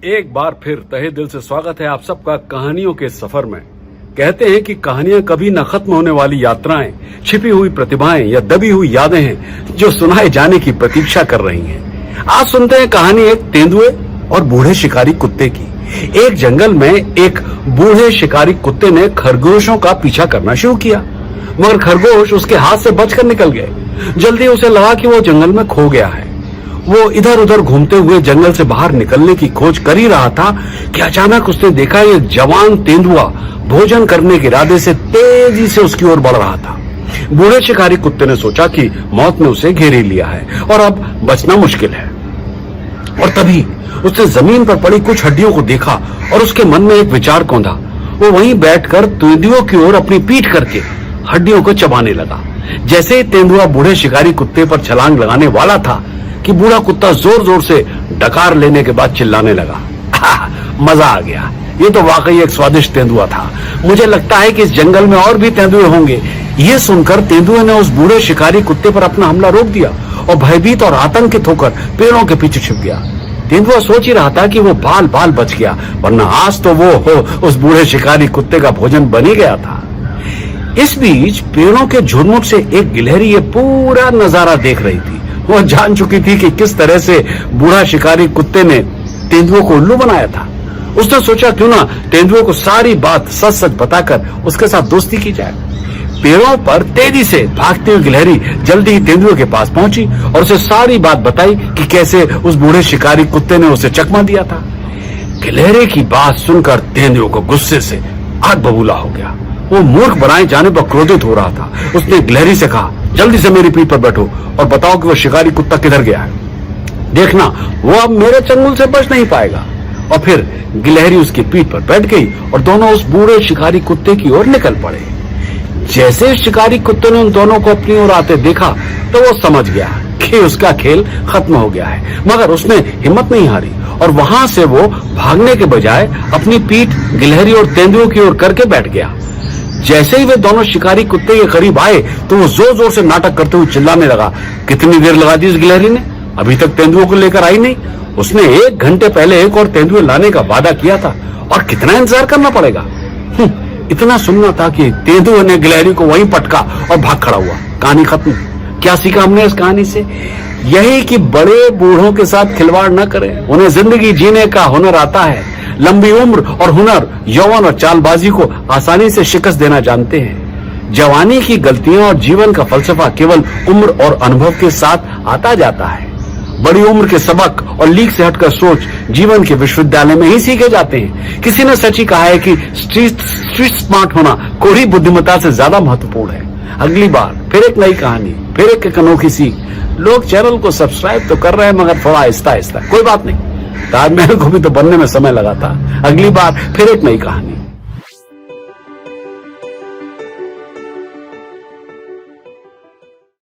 एक बार फिर तहे दिल से स्वागत है आप सबका कहानियों के सफर में। कहते हैं कि कहानियां कभी न खत्म होने वाली यात्राएं, छिपी हुई प्रतिभाएं या दबी हुई यादें हैं जो सुनाए जाने की प्रतीक्षा कर रही हैं। आज सुनते हैं कहानी एक तेंदुए और बूढ़े शिकारी कुत्ते की। एक जंगल में एक बूढ़े शिकारी कुत्ते ने खरगोशों का पीछा करना शुरू किया, मगर खरगोश उसके हाथ से बचकर निकल गए। जल्दी उसे लगा कि वो जंगल में खो गया है। वो इधर उधर घूमते हुए जंगल से बाहर निकलने की खोज कर ही रहा था कि अचानक उसने देखा ये जवान तेंदुआ भोजन करने के इरादे से तेजी से उसकी ओर बढ़ रहा था। बूढ़े शिकारी कुत्ते ने सोचा कि मौत ने उसे घेर ही लिया है और अब बचना मुश्किल है। और तभी उसने जमीन पर पड़ी कुछ हड्डियों को देखा और उसके मन में एक विचार कौंधा। वो वहीं बैठकर तेंदुओं की ओर अपनी पीठ करके हड्डियों को चबाने लगा। जैसे ही तेंदुआ बूढ़े शिकारी कुत्ते पर छलांग लगाने वाला था कि बूढ़ा कुत्ता जोर जोर से डकार लेने के बाद चिल्लाने लगा, मजा आ गया, ये तो वाकई एक स्वादिष्ट तेंदुआ था। मुझे लगता है कि इस जंगल में और भी तेंदुए होंगे। ये सुनकर तेंदुए ने उस बूढ़े शिकारी कुत्ते पर अपना हमला रोक दिया और भयभीत और आतंकित होकर पेड़ों के पीछे छिप गया। तेंदुआ सोच ही रहा था कि वो बाल बाल बच गया, वरना आज तो वो उस बूढ़े शिकारी कुत्ते का भोजन बन ही गया था। इस बीच पेड़ों के झुरमुट से एक गिलहरी ये पूरा नजारा देख रही थी। वो जान चुकी थी कि किस तरह से बूढ़ा शिकारी कुत्ते ने तेंदुए को उल्लू बनाया था। उसने सोचा क्यों ना तेंदुए को सारी बात सच सच बताकर उसके साथ दोस्ती की जाए। पेड़ों पर तेजी से भागती हुई गिलहरी जल्दी ही तेंदुए के पास पहुंची और उसे सारी बात बताई कि कैसे उस बूढ़े शिकारी कुत्ते ने उसे चकमा दिया था। गिलहरी की बात सुनकर तेंदुए को गुस्से से आग बबूला हो गया। वो मूर्ख बनाए जाने पर क्रोधित हो रहा था। उसने गिलहरी से कहा, जल्दी से मेरी पीठ पर बैठो और बताओ कि वो शिकारी कुत्ता किधर गया है। देखना वो अब मेरे चंगुल से बच नहीं पाएगा। और फिर गिलहरी उसकी पीठ पर बैठ गई और दोनों उस बूढ़े शिकारी कुत्ते की ओर निकल पड़े। जैसे शिकारी कुत्ते ने उन दोनों को अपनी ओर आते देखा तो वो समझ गया कि उसका खेल खत्म हो गया है, मगर उसने हिम्मत नहीं हारी और वहां से वो भागने के बजाय अपनी पीठ गिलहरी और तेंदुए की ओर करके बैठ गया। जैसे ही वे दोनों शिकारी कुत्ते के करीब आए तो वो जोर जोर से नाटक करते हुए चिल्लाने लगा, कितनी देर लगा दी इस गिलहरी ने, अभी तक तेंदुए को लेकर आई नहीं। उसने 1 घंटे पहले एक और तेंदुए लाने का वादा किया था और कितना इंतजार करना पड़ेगा। इतना सुनना था कि तेंदुए ने गिलहरी को वहीं पटका और भाग खड़ा हुआ। कहानी खत्म। क्या सीखा हमने इस कहानी से? यही कि बड़े बूढ़ों के साथ खिलवाड़ न करें। उन्हें जिंदगी जीने का हुनर आता है। लंबी उम्र और हुनर, यौवन और चालबाजी को आसानी से शिकस्त देना जानते हैं। जवानी की गलतियां और जीवन का फलसफा केवल उम्र और अनुभव के साथ आता जाता है। बड़ी उम्र के सबक और लीक से हटकर सोच जीवन के विश्वविद्यालय में ही सीखे जाते हैं। किसी ने सच ही कहा है कि स्ट्रीट स्मार्ट होना कोई बुद्धिमत्ता से ज्यादा महत्वपूर्ण है। अगली बार फिर एक नई कहानी, फिर एक अनोखी सीख। लोग चैनल को सब्सक्राइब तो कर रहे हैं मगर थोड़ा आहिस्ता आहिस्ता। कोई बात नहीं, ताजमहल को भी तो बनने में समय लगा था। अगली बार फिर एक नई कहानी।